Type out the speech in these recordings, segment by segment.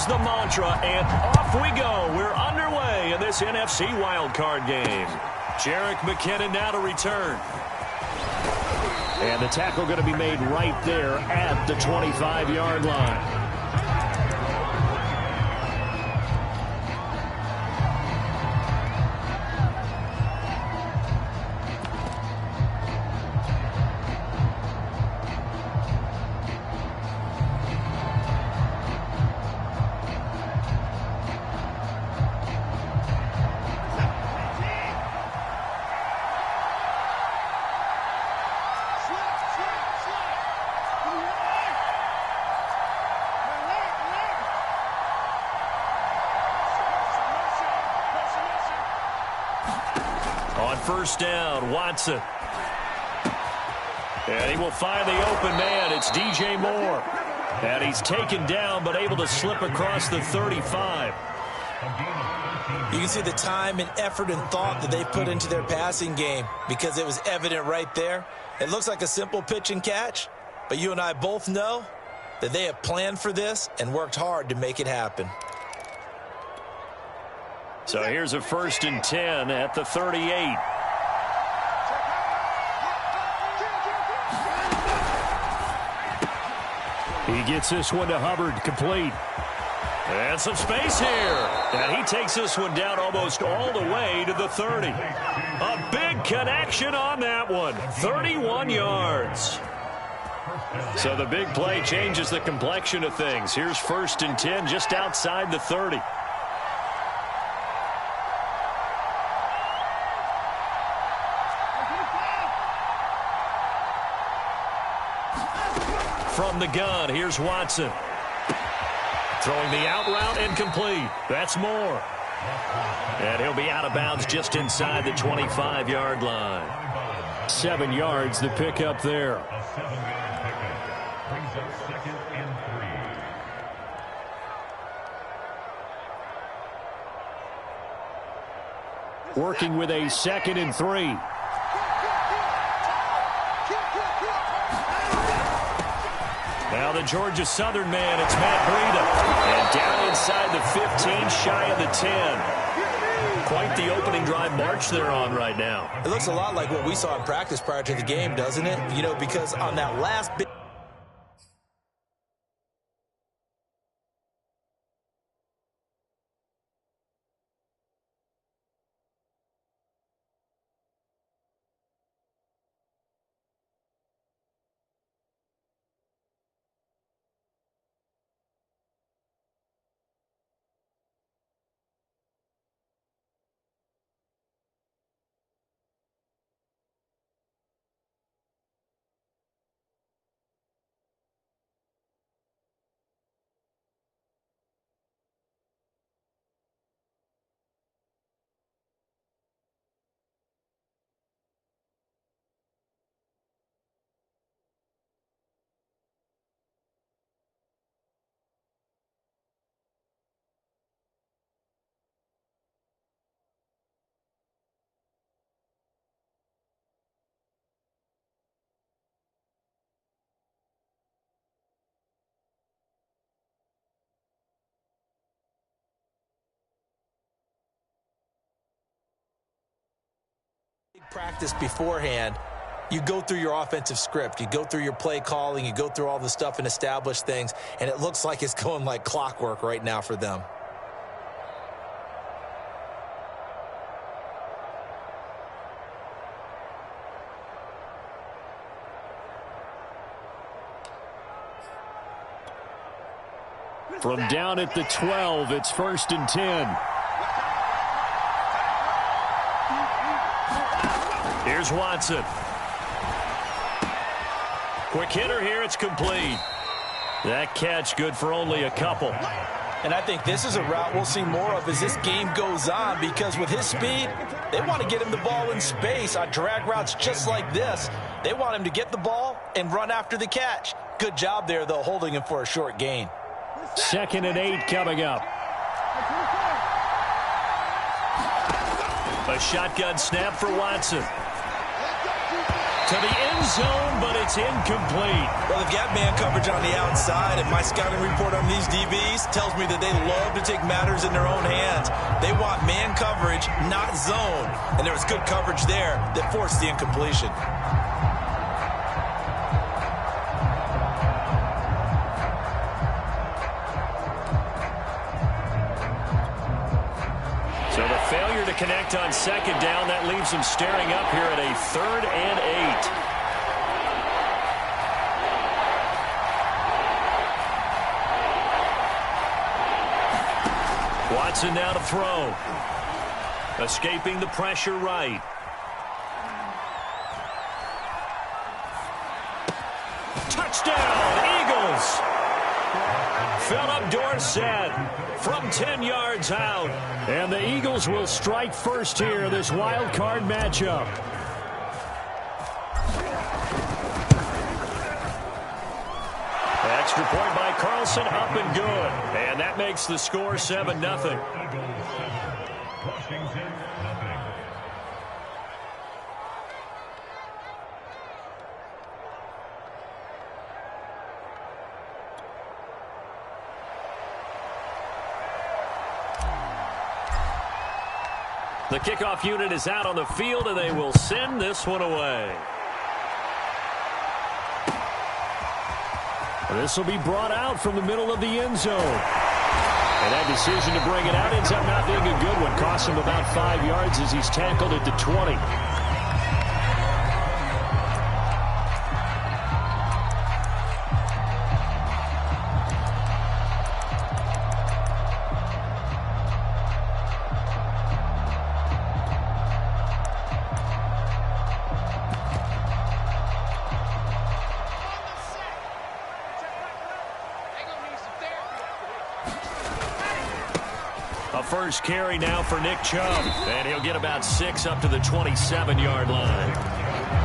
is the mantra, and off we go. We're underway in this NFC wildcard game. Jerick McKinnon now to return. And the tackle going to be made right there at the 25-yard line. First down, Watson. And he will find the open man. It's DJ Moore. And he's taken down, but able to slip across the 35. You can see the time and effort and thought that they put into their passing game because it was evident right there. It looks like a simple pitch and catch, but you and I both know that they have planned for this and worked hard to make it happen. So here's a 1st and 10 at the 38. He gets this one to Hubbard, complete. And some space here. And he takes this one down almost all the way to the 30. A big connection on that one. 31 yards. So the big play changes the complexion of things. Here's 1st and 10 just outside the 30. From the gun, here's Watson. Throwing the out route and complete. That's Moore. And he'll be out of bounds just inside the 25-yard line. 7 yards, the pickup there. Working with a 2nd and 3. Now the Georgia Southern man, it's Matt Breida. And down inside the 15, shy of the 10. Quite the opening drive march they're on right now. It looks a lot like what we saw in practice prior to the game, doesn't it? You know, because on that last bit. Practice beforehand, you go through your offensive script, you go through your play calling, you go through all the stuff and establish things, and it looks like it's going like clockwork right now for them. From down at the 12, it's 1st and 10. Here's Watson. Quick hitter here, it's complete. That catch good for only a couple. And I think this is a route we'll see more of as this game goes on, because with his speed, they want to get him the ball in space on drag routes just like this. They want him to get the ball and run after the catch. Good job there, though, holding him for a short gain. 2nd and 8 coming up. A shotgun snap for Watson. to the end zone, but it's incomplete. Well, they've got man coverage on the outside, and my scouting report on these DBs tells me that they love to take matters in their own hands. They want man coverage, not zone. And there was good coverage there that forced the incompletion. So the failure to connect on second down, that leaves him staring up here at a 3rd and 8. Watson now to throw. Escaping the pressure right. Touchdown, Eagles! Philip Dorsett from 10 yards out. And the Eagles will strike first here, this wild card matchup. Extra point by Carlson, up and good. And that makes the score 7-0. The kickoff unit is out on the field, and they will send this one away. This will be brought out from the middle of the end zone. And that decision to bring it out ends up not being a good one. Costs him about 5 yards as he's tackled at the 20. First carry now for Nick Chubb, and he'll get about 6 up to the 27-yard line.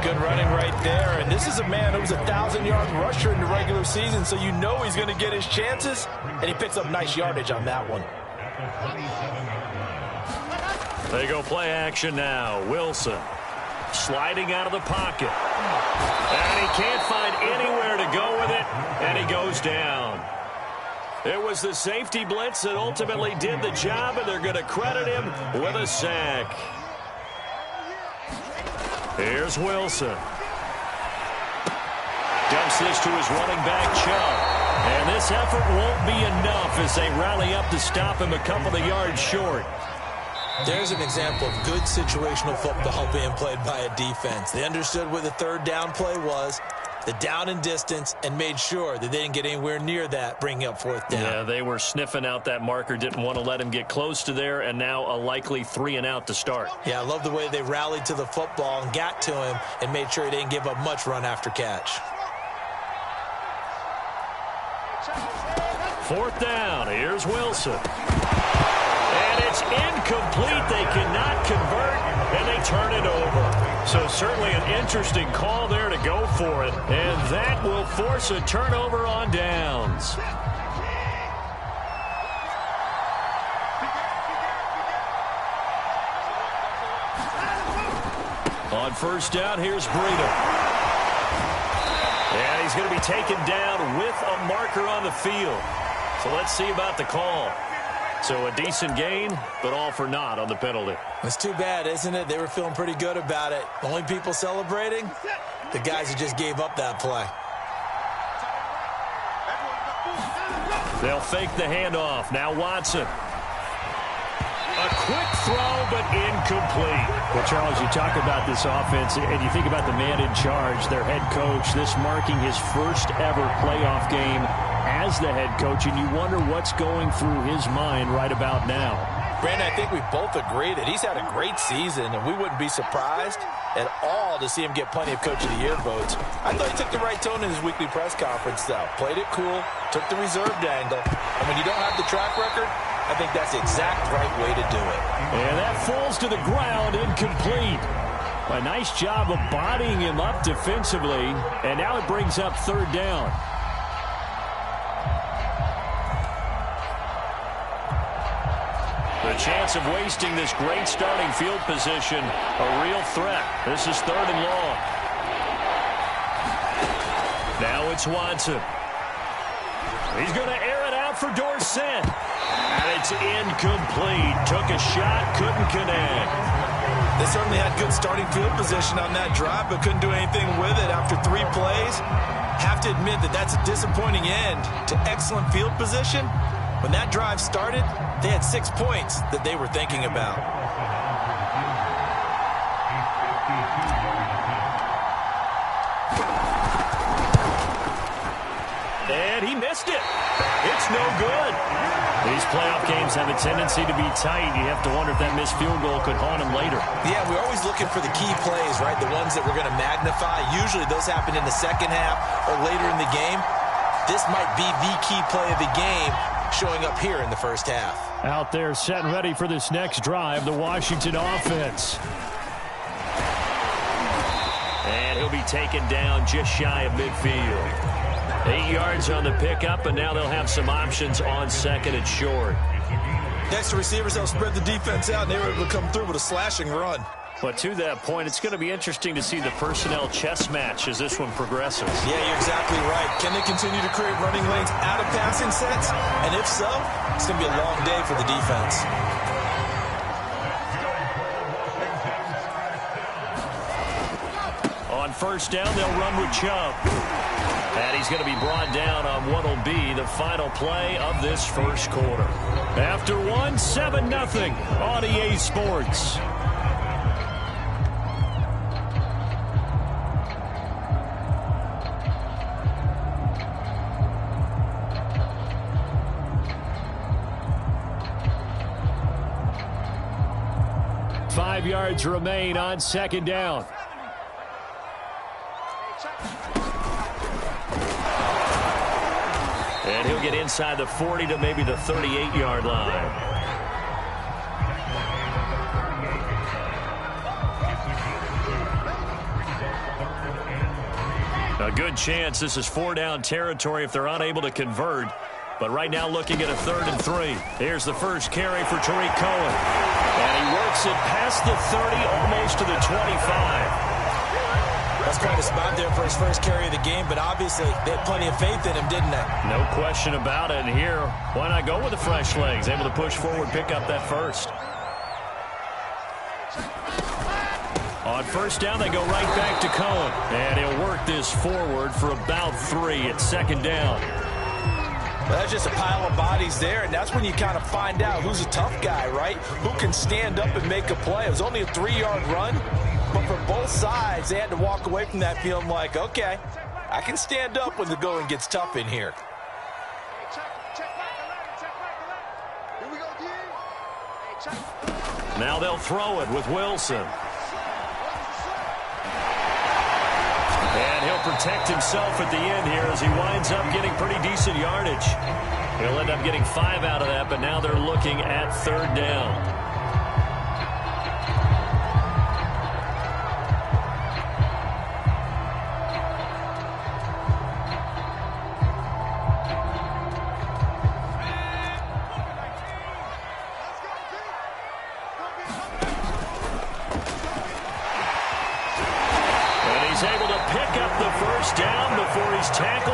Good running right there, and this is a man who was a 1,000-yard rusher in the regular season, so you know he's going to get his chances, and he picks up nice yardage on that one. They go play action now. Wilson sliding out of the pocket, and he can't find anywhere to go with it, and he goes down. It was the safety blitz that ultimately did the job, and they're going to credit him with a sack. Here's Wilson. Dumps this to his running back, Chubb. And this effort won't be enough as they rally up to stop him a couple of yards short. There's an example of good situational football being played by a defense. They understood what the 3rd down play was, the down and distance, and made sure that they didn't get anywhere near that, bringing up 4th down. Yeah, they were sniffing out that marker, didn't want to let him get close to there, and now a likely 3 and out to start. Yeah, I love the way they rallied to the football and got to him and made sure he didn't give up much run after catch. 4th down, here's Wilson. And it's incomplete. They cannot convert, and they turn it over. So certainly an interesting call there to go for it. And that will force a turnover on downs. On 1st down, here's Breida. And he's going to be taken down with a marker on the field. So let's see about the call. So a decent gain, but all for naught on the penalty. It's too bad, isn't it? They were feeling pretty good about it. The only people celebrating, the guys who just gave up that play. They'll fake the handoff. Now Watson. A quick throw, but incomplete. Well, Charles, you talk about this offense, and you think about the man in charge, their head coach, this marking his first ever playoff game as the head coach, and you wonder what's going through his mind right about now. Brandon, I think we both agree that he's had a great season, and we wouldn't be surprised at all to see him get plenty of Coach of the Year votes. I thought he took the right tone in his weekly press conference, though. Played it cool, took the reserved angle, and when you don't have the track record, I think that's the exact right way to do it. And that falls to the ground, incomplete. A nice job of bodying him up defensively, and now it brings up 3rd down. The chance of wasting this great starting field position, a real threat. This is 3rd and long. Now it's Watson. He's going to air it out for Dorsett. And it's incomplete. Took a shot, couldn't connect. They certainly had good starting field position on that drive, but couldn't do anything with it after 3 plays. Have to admit that that's a disappointing end to excellent field position. When that drive started, they had 6 points that they were thinking about. And he missed it. It's no good. These playoff games have a tendency to be tight. You have to wonder if that missed field goal could haunt him later. Yeah, we're always looking for the key plays, right? The ones that we're going to magnify. Usually those happen in the second half or later in the game. This might be the key play of the game showing up here in the first half. Out there set and ready for this next drive, the Washington offense. And he'll be taken down just shy of midfield. 8 yards on the pickup, and now they'll have some options on second and short. Next to receivers, they'll spread the defense out, and they were able to come through with a slashing run. But to that point, it's going to be interesting to see the personnel chess match as this one progresses. Yeah, you're exactly right. Can they continue to create running lanes out of passing sets? And if so, it's going to be a long day for the defense. On first down, they'll run with Chubb. And he's going to be brought down on what will be the final play of this first quarter. After 1, 7-0 on EA Sports. Five yards remain on second down. And he'll get inside the 40 to maybe the 38-yard line. A good chance this is 4-down territory if they're unable to convert. But right now looking at a 3rd and 3. Here's the first carry for Tariq Cohen. And he works it past the 30, almost to the 25. That's quite a spot there for his first carry of the game, but obviously they had plenty of faith in him, didn't they? No question about it. And here, why not go with the fresh legs? Able to push forward, pick up that first. On first down, they go right back to Cohen. And he'll work this forward for about 3 at second down. Well, that's just a pile of bodies there, and that's when you kind of find out who's a tough guy, right? Who can stand up and make a play. It was only a 3-yard run. But for both sides, they had to walk away from that feeling like, okay, I can stand up when the going gets tough in here. Now they'll throw it with Wilson. And he'll protect himself at the end here as he winds up getting pretty decent yardage. He'll end up getting 5 out of that, but now they're looking at 3rd down.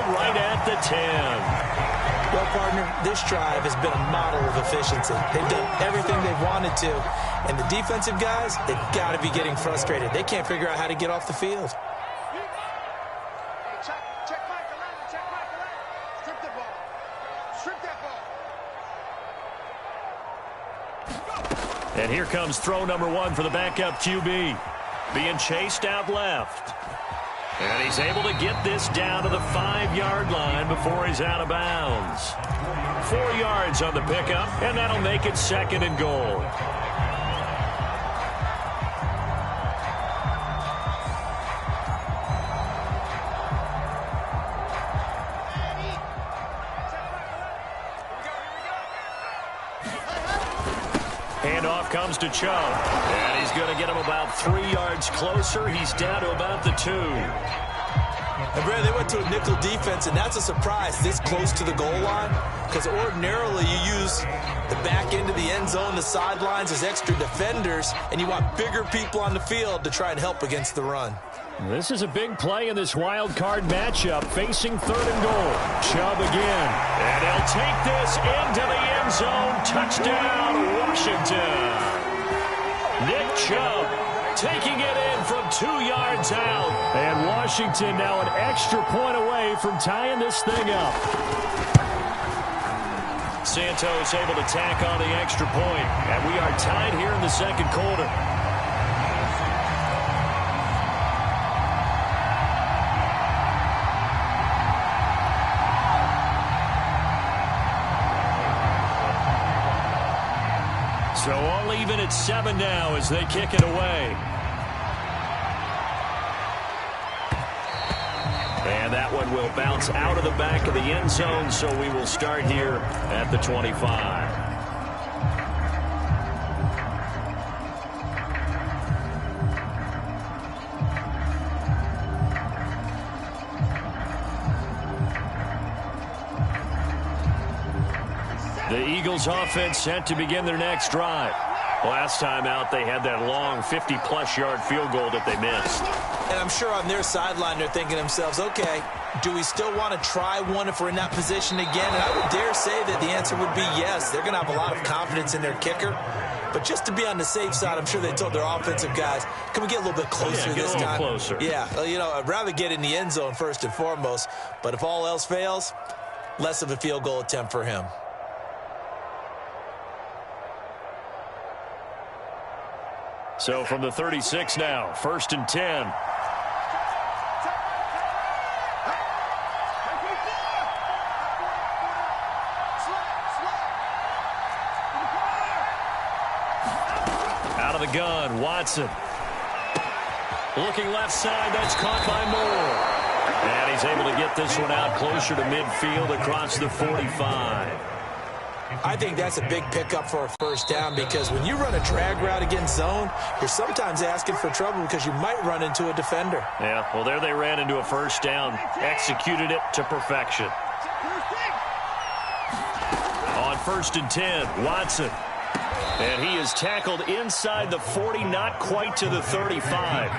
Right at the 10. Well, partner, this drive has been a model of efficiency. They've done everything they've wanted to. And the defensive guys, they've got to be getting frustrated. They can't figure out how to get off the field. And here comes throw number 1 for the backup QB. Being chased out left. And he's able to get this down to the 5-yard line before he's out of bounds. 4 yards on the pickup, and that'll make it 2nd and goal. Handoff comes to Chubb. And he's going to get him about 3 yards closer. He's down to about the 2. And Brad, they went to a nickel defense, and that's a surprise this close to the goal line. Because ordinarily you use the back end of the end zone, the sidelines as extra defenders, and you want bigger people on the field to try and help against the run. This is a big play in this wild card matchup, facing 3rd and goal. Chubb again. And he'll take this into the end zone. Touchdown, Washington. Nick Chubb taking it in from 2 yards out. And Washington now an extra point away from tying this thing up. Santos able to tack on the extra point. And we are tied here in the second quarter. So all even at 7 now as they kick it away. And that one will bounce out of the back of the end zone, so we will start here at the 25. The Eagles offense set to begin their next drive. Last time out, they had that long 50-plus yard field goal that they missed. And I'm sure on their sideline, they're thinking to themselves, okay, do we still want to try one if we're in that position again? And I would dare say that the answer would be yes. They're going to have a lot of confidence in their kicker. But just to be on the safe side, I'm sure they told their offensive guys, can we get a little bit closer this time? Get a little closer. Yeah, you know, I'd rather get in the end zone first and foremost. But if all else fails, less of a field goal attempt for him. So from the 36 now, 1st and 10. Out of the gun, Watson. Looking left side, that's caught by Moore. And he's able to get this one out closer to midfield across the 45. I think that's a big pickup for a first down because when you run a drag route against zone, you're sometimes asking for trouble because you might run into a defender. Yeah, well, there they ran into a first down, executed it to perfection. On 1st and 10, Watson. And he is tackled inside the 40, not quite to the 35.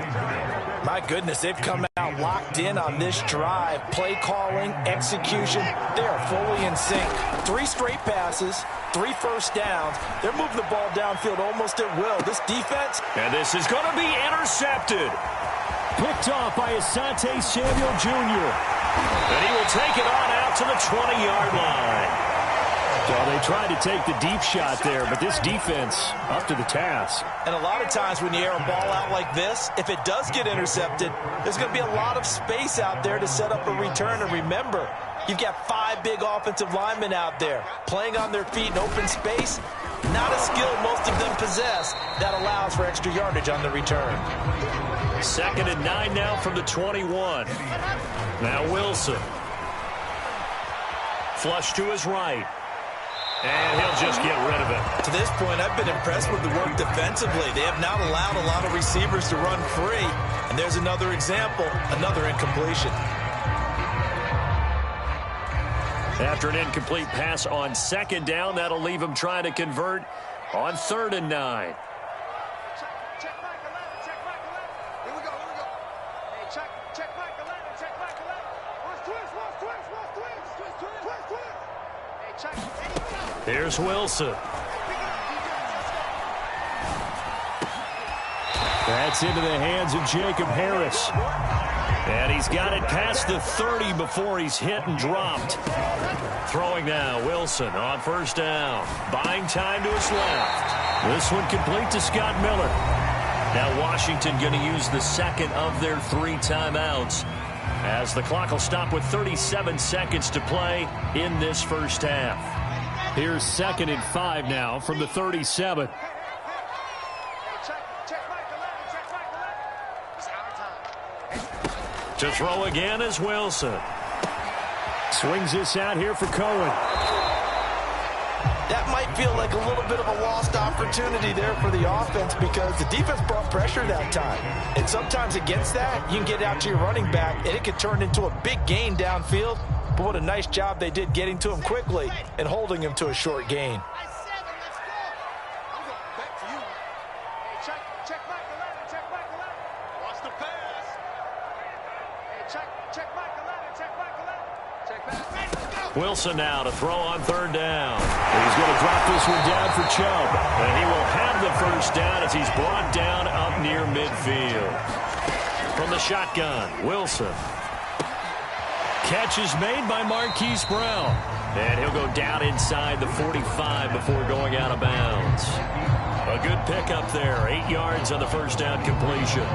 My goodness, they've come out locked in on this drive. Play calling, execution, they are fully in sync. 3 straight passes, 3 first downs. They're moving the ball downfield almost at will. This defense. And this is going to be intercepted. Picked off by Asante Samuel Jr. And he will take it on out to the 20-yard line. Well, they tried to take the deep shot there, but this defense up to the task. And a lot of times when you air a ball out like this, if it does get intercepted, there's going to be a lot of space out there to set up a return. And remember, you've got 5 big offensive linemen out there playing on their feet in open space. Not a skill most of them possess that allows for extra yardage on the return. 2nd and 9 now from the 21. Now Wilson. Flush to his right. And he'll just get rid of it. To this point, I've been impressed with the work defensively. They have not allowed a lot of receivers to run free. And there's another example, another incompletion. After an incomplete pass on 2nd down, that'll leave him trying to convert on 3rd and 9. Check back 11, check back 11. Here we go. Hey, check back 11, check back 11. Watch twist. Hey, check. Here's Wilson. That's into the hands of Jacob Harris. And he's got it past the 30 before he's hit and dropped. Throwing now, Wilson on 1st down. Buying time to his left. This one complete to Scott Miller. Now Washington going to use the 2nd of their 3 timeouts as the clock will stop with 37 seconds to play in this first half. Here's 2nd and 5 now from the 37. To throw again is Wilson. Swings this out here for Cohen. That might feel like a little bit of a lost opportunity there for the offense because the defense brought pressure that time. And sometimes against that, you can get out to your running back, and it can turn into a big gain downfield. But what a nice job they did getting to him quickly and holding him to a short gain. check back 11, check back 11. Check back. Ready, let's go. Wilson now to throw on third down. He's going to drop this one down for Chubb. And he will have the first down as he's brought down up near midfield. From the shotgun, Wilson. Catch is made by Marquise Brown. And he'll go down inside the 45 before going out of bounds. A good pickup there. 8 yards on the first down completion.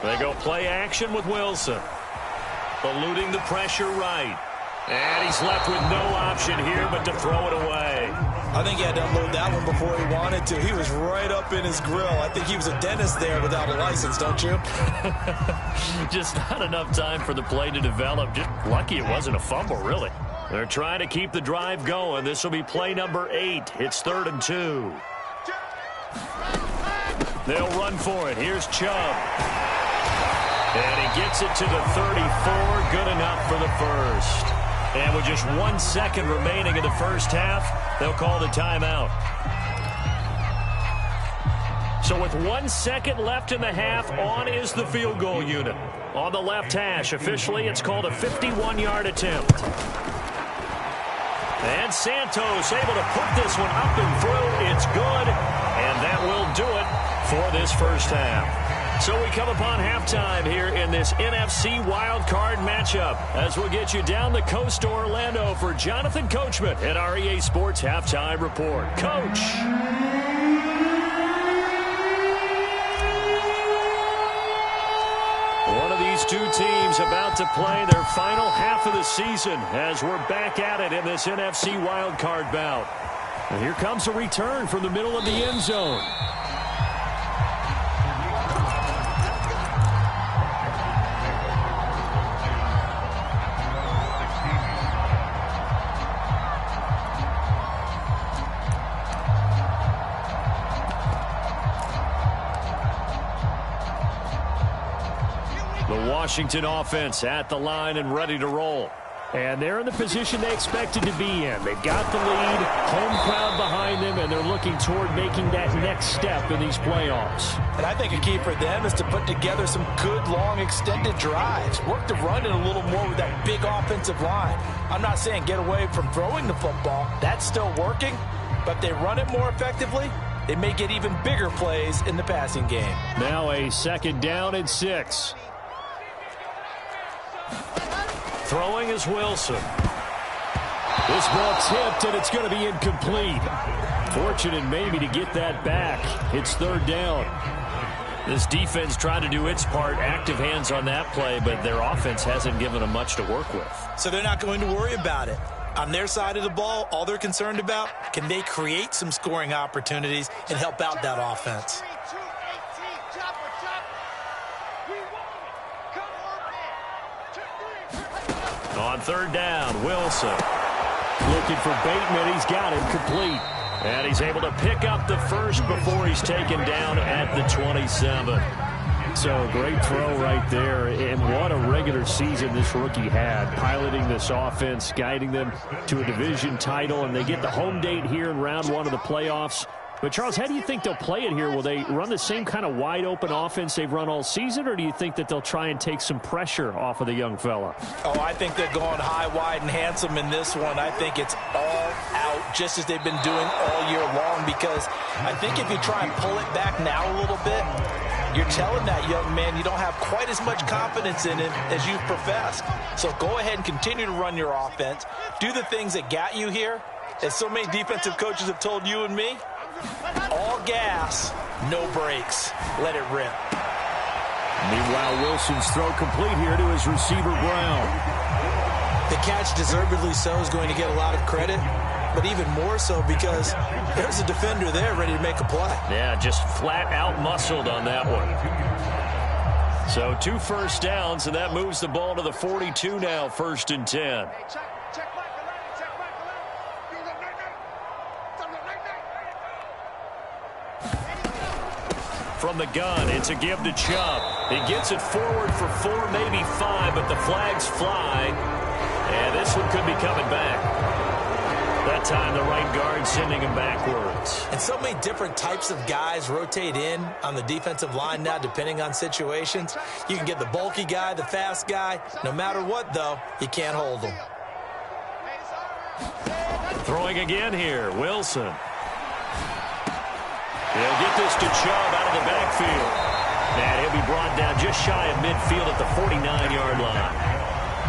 They go play action with Wilson. Eluding the pressure right. And he's left with no option here but to throw it away. I think he had to unload that one before he wanted to. He was right up in his grill. I think he was a dentist there without a license, don't you? Just not enough time for the play to develop. Just lucky it wasn't a fumble, really. They're trying to keep the drive going. This will be play number 8. It's 3rd and 2. They'll run for it. Here's Chubb. And he gets it to the 34. Good enough for the first. And with just 1 second remaining in the first half, they'll call the timeout. So with 1 second left in the half, on is the field goal unit. On the left hash, officially, it's called a 51-yard attempt. And Santos able to put this one up and through. It's good. And that will do it for this first half. So we come upon halftime here in this NFC wildcard matchup as we'll get you down the coast to Orlando for Jonathan Coachman at our EA Sports Halftime Report. Coach. One of these two teams about to play their final half of the season as we're back at it in this NFC wildcard bout. And here comes a return from the middle of the end zone. Washington offense at the line and ready to roll. And they're in the position they expected to be in. They've got the lead, home crowd behind them, and they're looking toward making that next step in these playoffs. And I think a key for them is to put together some good, long, extended drives. Work the run in a little more with that big offensive line. I'm not saying get away from throwing the football. That's still working. But if they run it more effectively, they may get even bigger plays in the passing game. Now a 2nd down and 6. Throwing is Wilson. This ball tipped, and it's going to be incomplete. Fortunate maybe to get that back. It's 3rd down. This defense trying to do its part, active hands on that play, but their offense hasn't given them much to work with. So they're not going to worry about it. On their side of the ball, all they're concerned about, can they create some scoring opportunities and help out that offense? On 3rd down, Wilson. Looking for Bateman. He's got him complete. And he's able to pick up the first before he's taken down at the 27. So great throw right there. And what a regular season this rookie had, piloting this offense, guiding them to a division title. And they get the home date here in round 1 of the playoffs. But, Charles, how do you think they'll play it here? Will they run the same kind of wide-open offense they've run all season, or do you think that they'll try and take some pressure off of the young fella? Oh, I think they're going high, wide, and handsome in this one. I think it's all out, just as they've been doing all year long, because I think if you try and pull it back now a little bit, you're telling that young man you don't have quite as much confidence in him as you've professed. So go ahead and continue to run your offense. Do the things that got you here. As so many defensive coaches have told you and me, all gas, no brakes. Let it rip. Meanwhile, Wilson's throw complete here to his receiver, Brown. The catch, deservedly so, is going to get a lot of credit, but even more so because there's a defender there ready to make a play. Yeah, just flat out muscled on that one. So 2 first downs, and that moves the ball to the 42 now, 1st and 10. from the gun. It's a give to Chubb. He gets it forward for 4, maybe 5, but the flags fly. And this one could be coming back. That time the right guard sending him backwards. And so many different types of guys rotate in on the defensive line now, depending on situations. You can get the bulky guy, the fast guy. No matter what, though, you can't hold them. Throwing again here, Wilson. He'll get this to Chubb out of the backfield. And he'll be brought down just shy of midfield at the 49-yard line.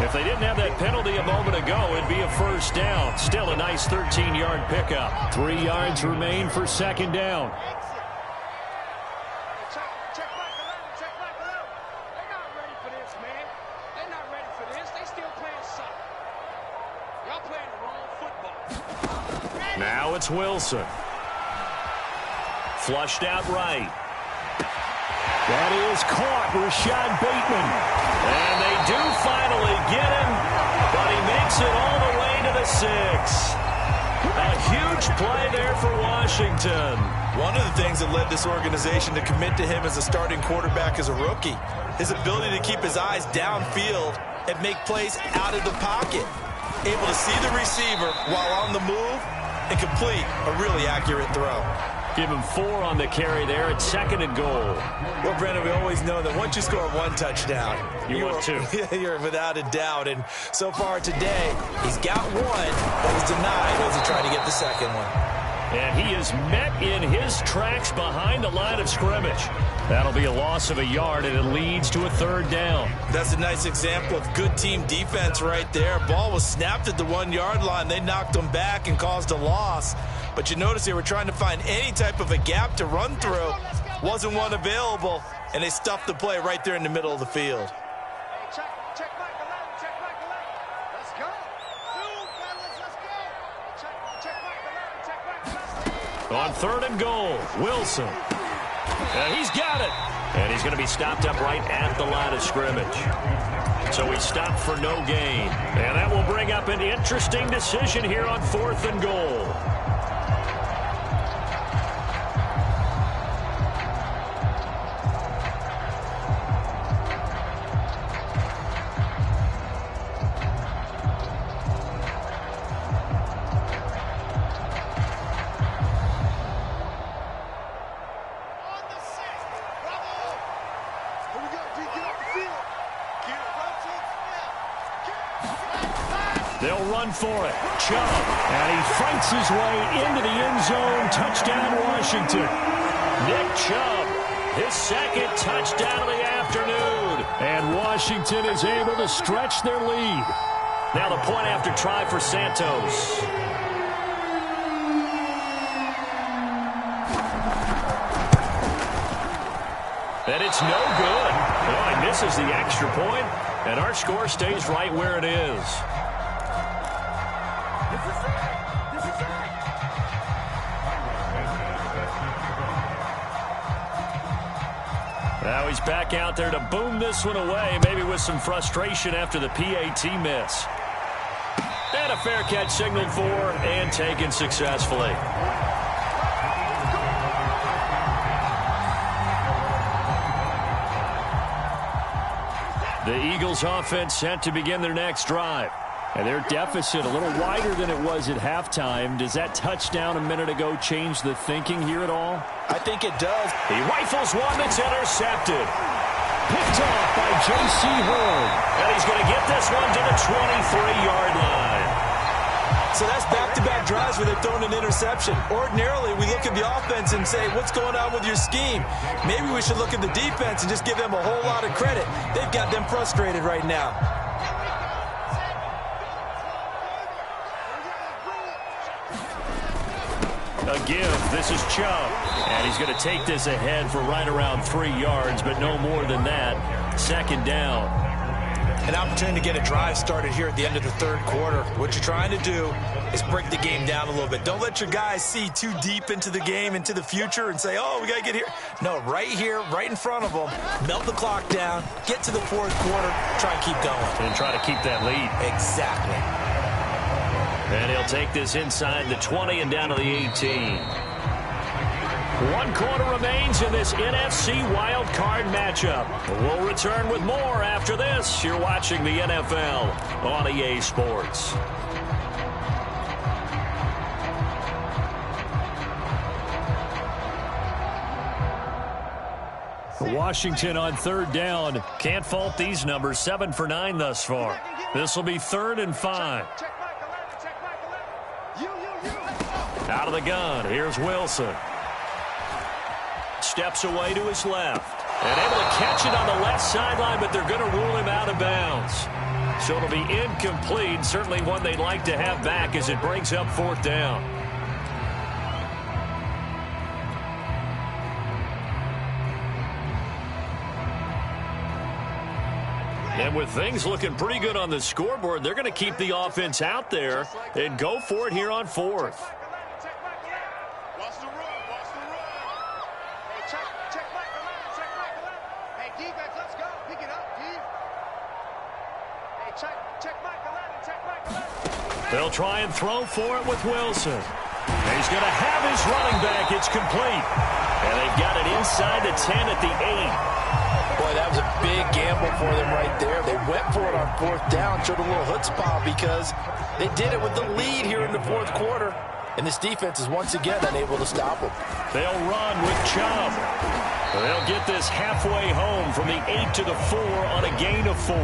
If they didn't have that penalty a moment ago, it'd be a first down. Still a nice 13-yard pickup. 3 yards remain for second down. Check back 11, check back 11. They're not ready for this, man. They're not ready for this. They still playing soccer. Y'all playing the wrong football. Now it's Wilson. Flushed out right. That is caught, Rashad Bateman. And they do finally get him, but he makes it all the way to the 6. A huge play there for Washington. One of the things that led this organization to commit to him as a starting quarterback as a rookie, his ability to keep his eyes downfield and make plays out of the pocket. Able to see the receiver while on the move and complete a really accurate throw. Give him 4 on the carry there at 2nd and goal. Well, Brandon, we always know that once you score 1 touchdown, you want 2. You're without a doubt. And so far today, he's got 1 that was denied as he tried to get the second one. And he is met in his tracks behind the line of scrimmage. That'll be a loss of a yard, and it leads to a 3rd down. That's a nice example of good team defense right there. Ball was snapped at the 1-yard line. They knocked him back and caused a loss. But you notice they were trying to find any type of a gap to run through. Wasn't one available, and they stuffed the play right there in the middle of the field. Hey, check back 11, check back 11. Let's go. Dude, fellas, let's go. Check back 11, check back 11. On 3rd and goal, Wilson. And he's got it. And he's going to be stopped up right at the line of scrimmage. So he stopped for no gain. And that will bring up an interesting decision here on 4th and goal. They'll run for it. Chubb. And he fights his way into the end zone. Touchdown, Washington. Nick Chubb, his 2nd touchdown of the afternoon. And Washington is able to stretch their lead. Now the point after try for Santos. And it's no good. Oh, he misses the extra point, and our score stays right where it is. Now he's back out there to boom this one away, maybe with some frustration after the PAT miss. And a fair catch signaled for and taken successfully. The Eagles offense set to begin their next drive. And their deficit a little wider than it was at halftime. Does that touchdown a minute ago change the thinking here at all? I think it does. He rifles one that's intercepted. Picked off by J.C. Horn. And he's going to get this one to the 23-yard line. So that's back-to-back drives where they've thrown an interception. Ordinarily, we look at the offense and say, what's going on with your scheme? Maybe we should look at the defense and just give them a whole lot of credit. They've got them frustrated right now. A give. This is Chubb. And he's going to take this ahead for right around 3 yards, but no more than that. 2nd down. An opportunity to get a drive started here at the end of the 3rd quarter. What you're trying to do is break the game down a little bit. Don't let your guys see too deep into the game, into the future, and say, oh, we got to get here. No, right here, right in front of them. Melt the clock down, get to the 4th quarter, try and keep going. And try to keep that lead. Exactly. And he'll take this inside the 20 and down to the 18. One quarter remains in this NFC Wild Card matchup. We'll return with more after this. You're watching the NFL on EA Sports. Washington on third down. Can't fault these numbers. 7 for 9 thus far. This will be 3rd and 5. Out of the gun. Here's Wilson. Steps away to his left. And able to catch it on the left sideline, but they're going to rule him out of bounds. So it'll be incomplete. Certainly one they'd like to have back as it brings up 4th down. And with things looking pretty good on the scoreboard, they're going to keep the offense out there and go for it here on 4th. They'll try and throw for it with Wilson. He's going to have his running back. It's complete. And they've got it inside the 10 at the 8. Boy, that was a big gamble for them right there. They went for it on 4th down, showed a little chutzpah because they did it with the lead here in the 4th quarter. And this defense is once again unable to stop them. They'll run with Chubb. They'll get this halfway home from the 8 to the 4 on a gain of 4.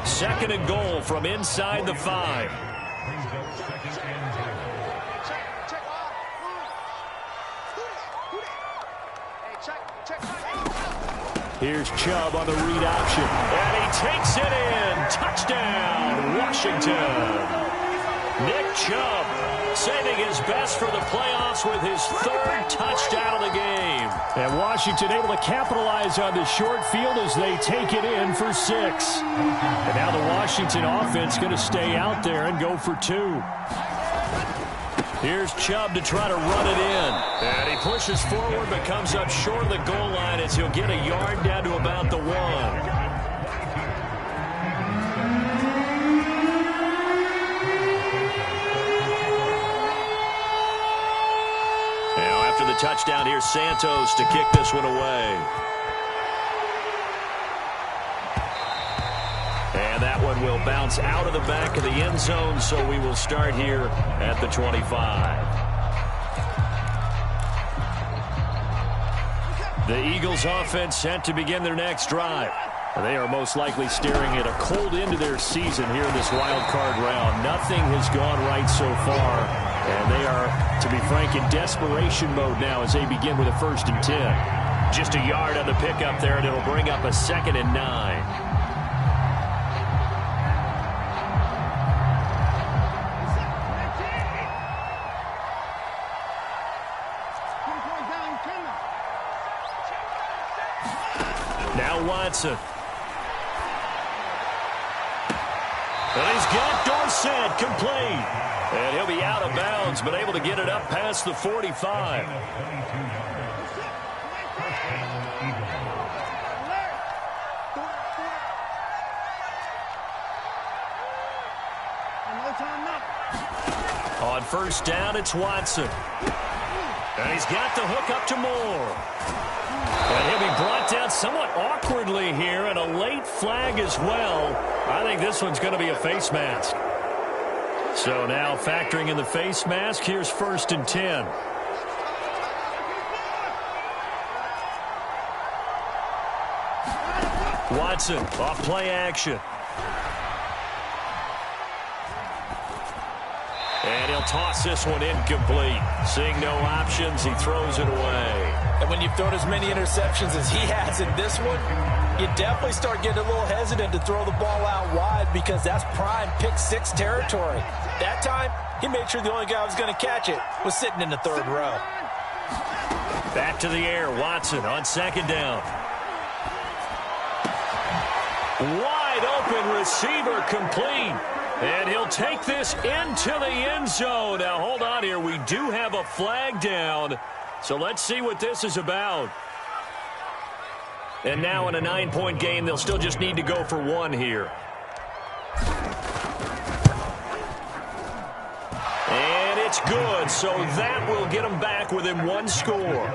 2nd and goal from inside the 5. Here's Chubb on the read option. And he takes it in. Touchdown, Washington. Nick Chubb saving his best for the playoffs with his 3rd touchdown of the game. And Washington able to capitalize on the short field as they take it in for 6. And now the Washington offense going to stay out there and go for 2. Here's Chubb to try to run it in. And he pushes forward but comes up short of the goal line as he'll get a yard down to about the 1. Now after the touchdown, here's Santos to kick this one away. And that one will bounce out of the back of the end zone, so we will start here at the 25. The Eagles offense set to begin their next drive. They are most likely staring at a cold end to their season here in this wild card round. Nothing has gone right so far, and they are, to be frank, in desperation mode now as they begin with a 1st and 10. Just a yard on the pickup there, and it'll bring up a 2nd and 9. Now Watson. And he's got Dorsett complete. And he'll be out of bounds, but able to get it up past the 45. On 1st down, it's Watson. And he's got the hook up to Moore. And he'll be brought down somewhat awkwardly here, and a late flag as well. I think this one's going to be a face mask. So now factoring in the face mask, here's 1st and 10. Watson off play action. And he'll toss this one incomplete. Seeing no options, he throws it away. And when you've thrown as many interceptions as he has in this one, you definitely start getting a little hesitant to throw the ball out wide because that's prime pick-6 territory. That time, he made sure the only guy who was going to catch it was sitting in the 3rd row. Back to the air, Watson on 2nd down. Wide open receiver complete. And he'll take this into the end zone. Now, hold on here. We do have a flag down. So let's see what this is about. And now in a 9-point game, they'll still just need to go for 1 here. And it's It's good, so that will get them back within one score.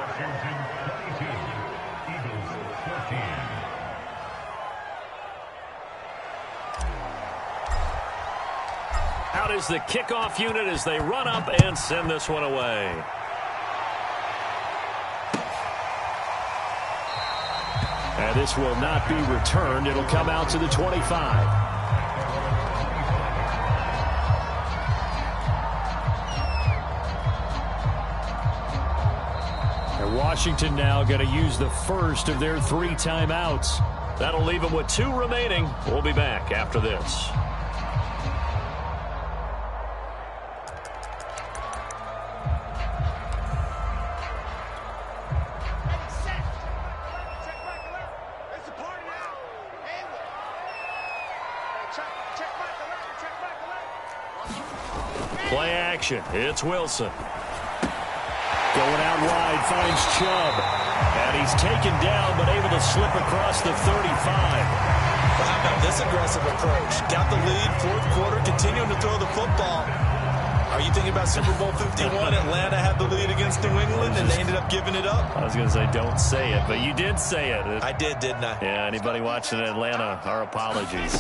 Out is the kickoff unit as they run up and send this one away. And this will not be returned. It'll come out to the 25. And Washington now going to use the first of their 3 timeouts. That'll leave them with 2 remaining. We'll be back after this. Play action. It's Wilson. Going out wide, finds Chubb. And he's taken down, but able to slip across the 35. Well, how about this aggressive approach? Got the lead, fourth quarter, continuing to throw the football. Are you thinking about Super Bowl 51? Atlanta had the lead against New England, and they ended up giving it up? I was going to say, don't say it, but you did say it. I did, didn't I? Yeah, anybody watching Atlanta, our apologies.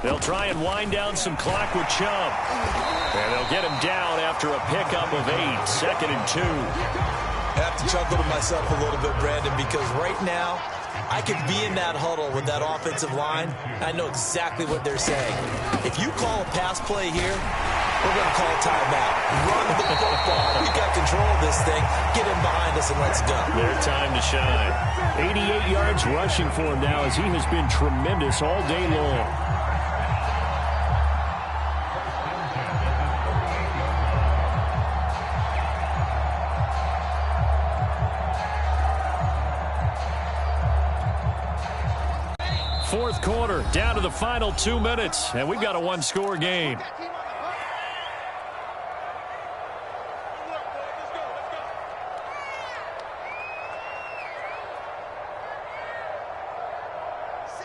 They'll try and wind down some clock with Chubb. And they'll get him down after a pickup of 8, 2nd and 2. I have to chuckle to myself a little bit, Brandon, because right now, I could be in that huddle with that offensive line. I know exactly what they're saying. If you call a pass play here, we're going to call timeout. Run the football. We got control of this thing. Get him behind us and let's go. Their time to shine. 88 yards rushing for him now as he has been tremendous all day long. Fourth quarter, down to the final 2 minutes, and we've got a 1-score game.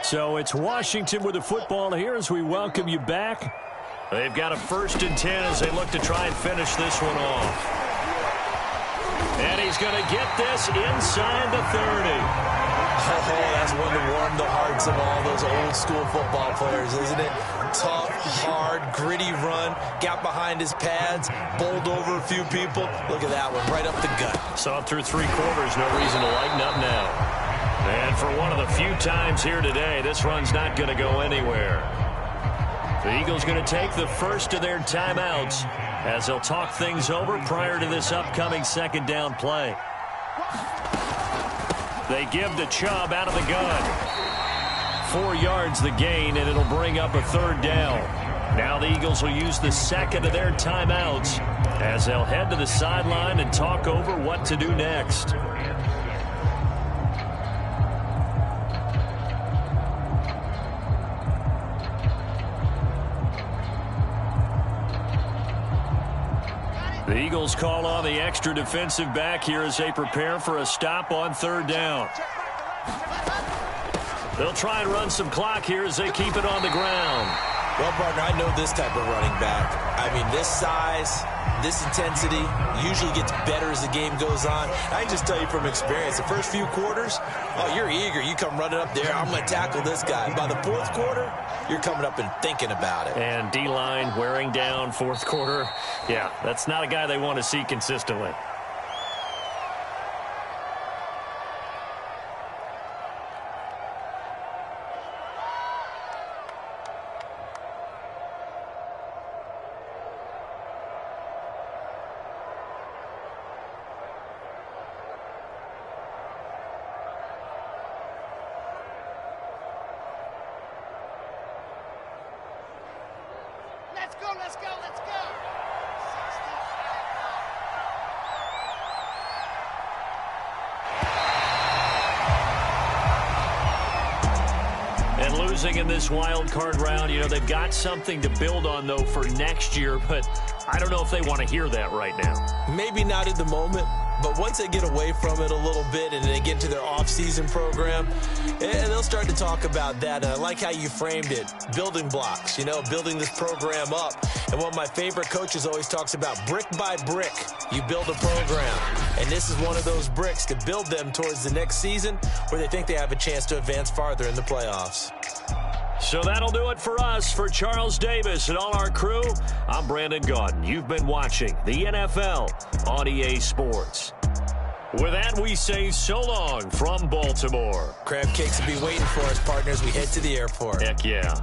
So it's Washington with the football here as we welcome you back. They've got a 1st and 10 as they look to try and finish this one off. And he's going to get this inside the 30. Oh, that's one to warm the hearts of all those old school football players, isn't it? Tough, hard, gritty run, got behind his pads, bowled over a few people. Look at that one, right up the gut. Saw it through 3 quarters, no reason to lighten up now. And for one of the few times here today, this run's not going to go anywhere. The Eagles going to take the first of their timeouts as they'll talk things over prior to this upcoming 2nd down play. They give to Chubb out of the gun. 4 yards the gain, and it'll bring up a 3rd down. Now the Eagles will use the 2nd of their timeouts as they'll head to the sideline and talk over what to do next. The Eagles call on the extra defensive back here as they prepare for a stop on 3rd down. They'll try and run some clock here as they keep it on the ground. Well, partner, I know this type of running back. I mean, this size, this intensity usually gets better as the game goes on. I can just tell you from experience, the first few quarters, oh, you're eager. You come running up there, I'm going to tackle this guy. By the 4th quarter, you're coming up and thinking about it. And D-line wearing down 4th quarter. Yeah, that's not a guy they want to see consistently. Let's go. And losing in this wild card round, you know, they've got something to build on, though, for next year, but I don't know if they want to hear that right now. Maybe not at the moment, but once they get away from it a little bit and they get into their off-season program, they'll start to talk about that. And I like how you framed it, building blocks, building this program up. And one of my favorite coaches always talks about brick by brick, you build a program. And this is one of those bricks to build them towards the next season where they think they have a chance to advance farther in the playoffs. So that'll do it for us. For Charles Davis and all our crew, I'm Brandon Gaudin. You've been watching the NFL on EA Sports. With that, we say so long from Baltimore. Crab cakes will be waiting for us, partners. We head to the airport. Heck yeah.